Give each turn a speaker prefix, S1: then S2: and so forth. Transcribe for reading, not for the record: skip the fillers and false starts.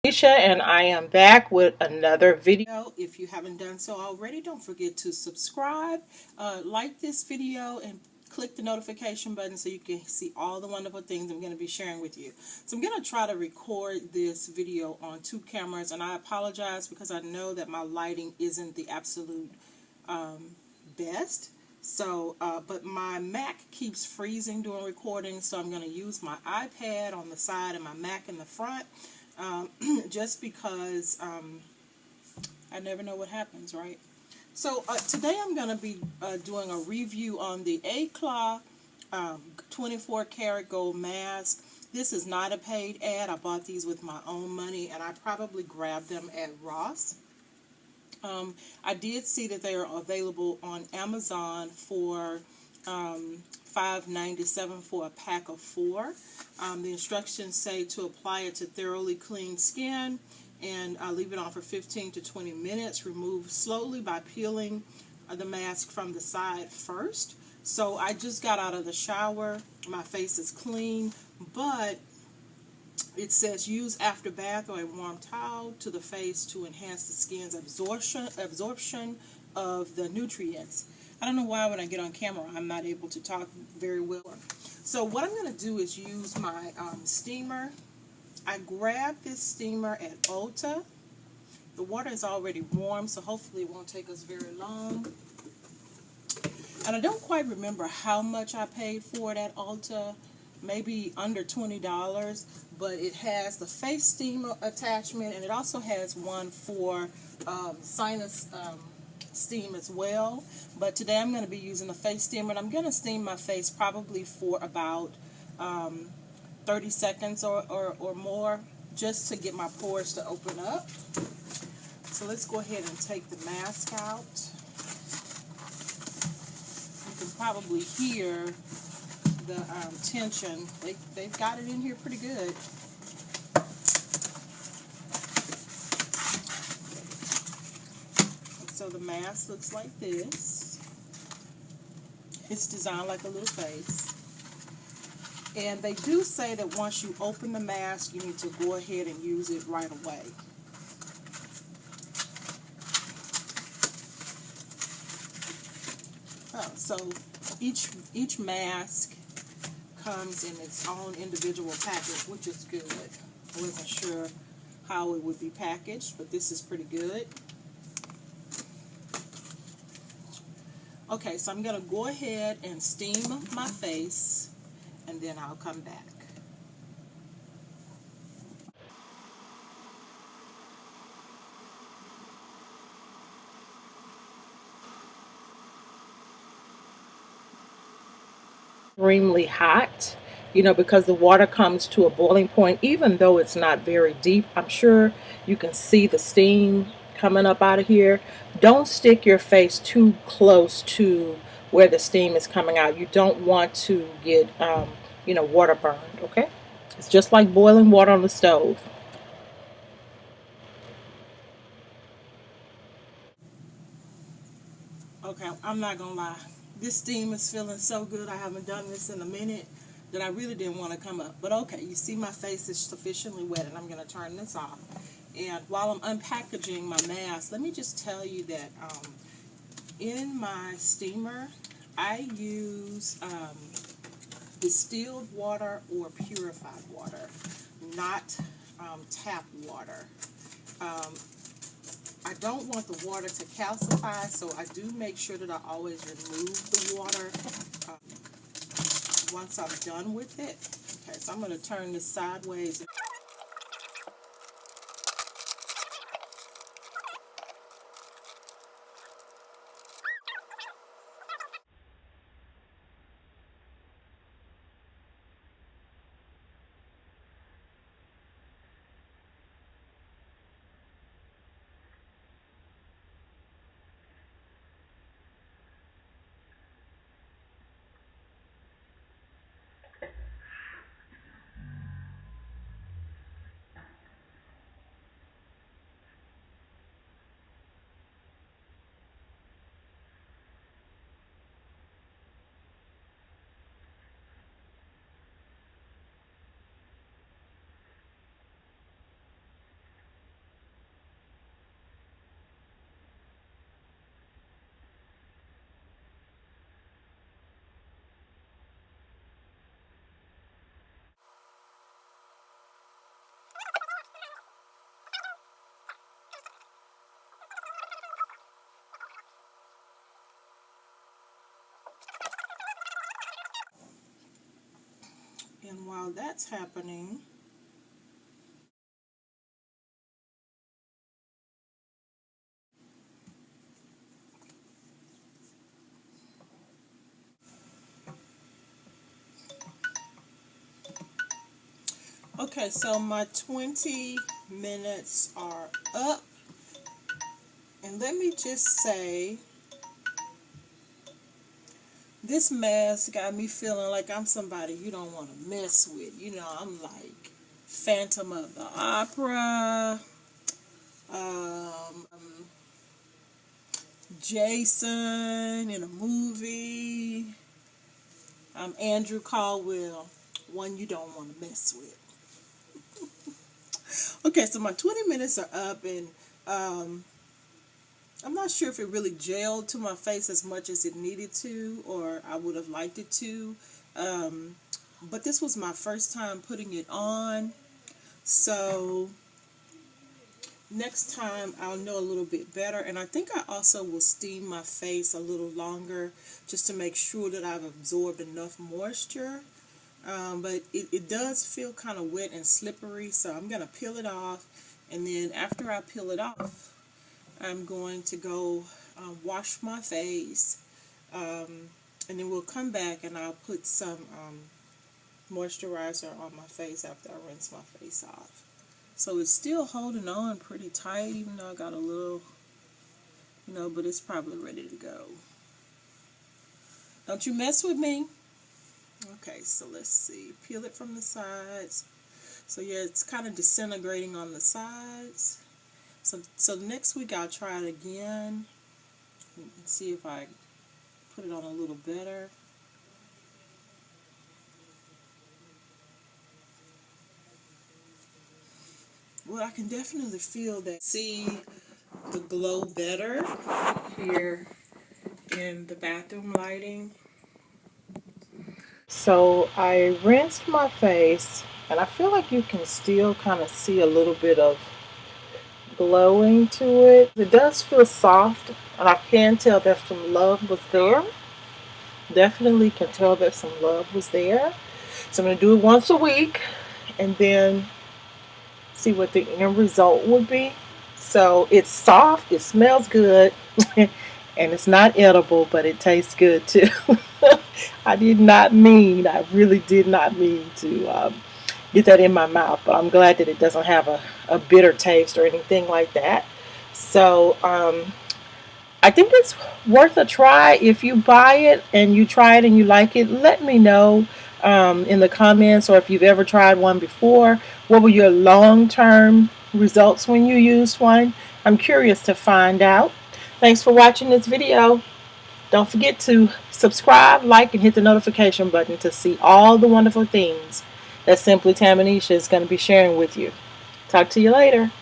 S1: And I am back with another video. If you haven't done so already, don't forget to subscribe, like this video, and click the notification button so you can see all the wonderful things I'm going to be sharing with you. So I'm going to try to record this video on two cameras, and I apologize because I know that my lighting isn't the absolute best. So, but my Mac keeps freezing during recording, so I'm going to use my iPad on the side and my Mac in the front. Just because I never know what happens, right? So today I'm going to be doing a review on the Eclat 24 karat gold mask. This is not a paid ad. I bought these with my own money, and I probably grabbed them at Ross. I did see that they are available on Amazon for $5.97 for a pack of 4. The instructions say to apply it to thoroughly clean skin and leave it on for 15 to 20 minutes. Remove slowly by peeling the mask from the side first. So I just got out of the shower. My face is clean, but it says use after bath or a warm towel to the face to enhance the skin's absorption of the nutrients. I don't know why when I get on camera I'm not able to talk very well. So what I'm going to do is use my steamer. I grabbed this steamer at Ulta. The water is already warm, so hopefully it won't take us very long. And I don't quite remember how much I paid for it at Ulta. Maybe under $20, but it has the face steamer attachment, and it also has one for sinus steam as well. But today I'm going to be using the face steamer, and I'm going to steam my face probably for about 30 seconds or more, just to get my pores to open up. So let's go ahead and take the mask out. You can probably hear the tension. They've got it in here pretty good. So the mask looks like this. It's designed like a little face. And they do say that once you open the mask, you need to go ahead and use it right away. So each mask comes in its own individual package, which is good. I wasn't sure how it would be packaged, but this is pretty good. Okay, so I'm going to go ahead and steam my face, and then I'll come back. Extremely hot, because the water comes to a boiling point, even though it's not very deep. I'm sure you can see the steam coming up out of here. Don't stick your face too close to where the steam is coming out. You don't want to get, water burned, okay? It's just like boiling water on the stove. Okay, I'm not gonna lie. This steam is feeling so good. I haven't done this in a minute that I really didn't want to come up. But okay, you see my face is sufficiently wet, and I'm gonna turn this off. And while I'm unpackaging my mask, let me just tell you that in my steamer, I use distilled water or purified water, not tap water. I don't want the water to calcify, so I do make sure that I always remove the water once I'm done with it. Okay, so I'm going to turn this sideways. And while that's happening, okay, so my 20 minutes are up. And let me just say, this mask got me feeling like I'm somebody you don't want to mess with. You know, I'm like Phantom of the Opera, um, Jason in a movie. I'm Andrew Caldwell, one you don't want to mess with. Okay, so my 20 minutes are up, and I'm not sure if it really gelled to my face as much as it needed to, or I would have liked it to. Um, but this was my first time putting it on, so next time I'll know a little bit better. And I think I also will steam my face a little longer just to make sure that I've absorbed enough moisture. But it does feel kind of wet and slippery, so I'm going to peel it off. And then after I peel it off, I'm going to go wash my face. And then we'll come back and I'll put some moisturizer on my face after I rinse my face off. So it's still holding on pretty tight, even though I got a little, but it's probably ready to go. Don't you mess with me. Okay, so let's see. Peel it from the sides. So yeah, it's kind of disintegrating on the sides. So next week I'll try it again and see if I put it on a little better. Well, I can definitely feel that. See the glow better here in the bathroom lighting. So I rinsed my face, and I feel like you can still kind of see a little bit of glowing to it. It does feel soft, and I can tell that some love was there. Definitely can tell that some love was there. So I'm going to do it once a week, and then see what the end result would be. So it's soft, it smells good, and it's not edible, but it tastes good too. I really did not mean to get that in my mouth, but I'm glad that it doesn't have a bitter taste or anything like that. So I think it's worth a try. If you buy it and you try it and you like it, let me know in the comments, or if you've ever tried one before. What were your long-term results when you used one? I'm curious to find out. Thanks for watching this video. Don't forget to subscribe, like, and hit the notification button to see all the wonderful things that Simply Tamanisha is going to be sharing with you. Talk to you later.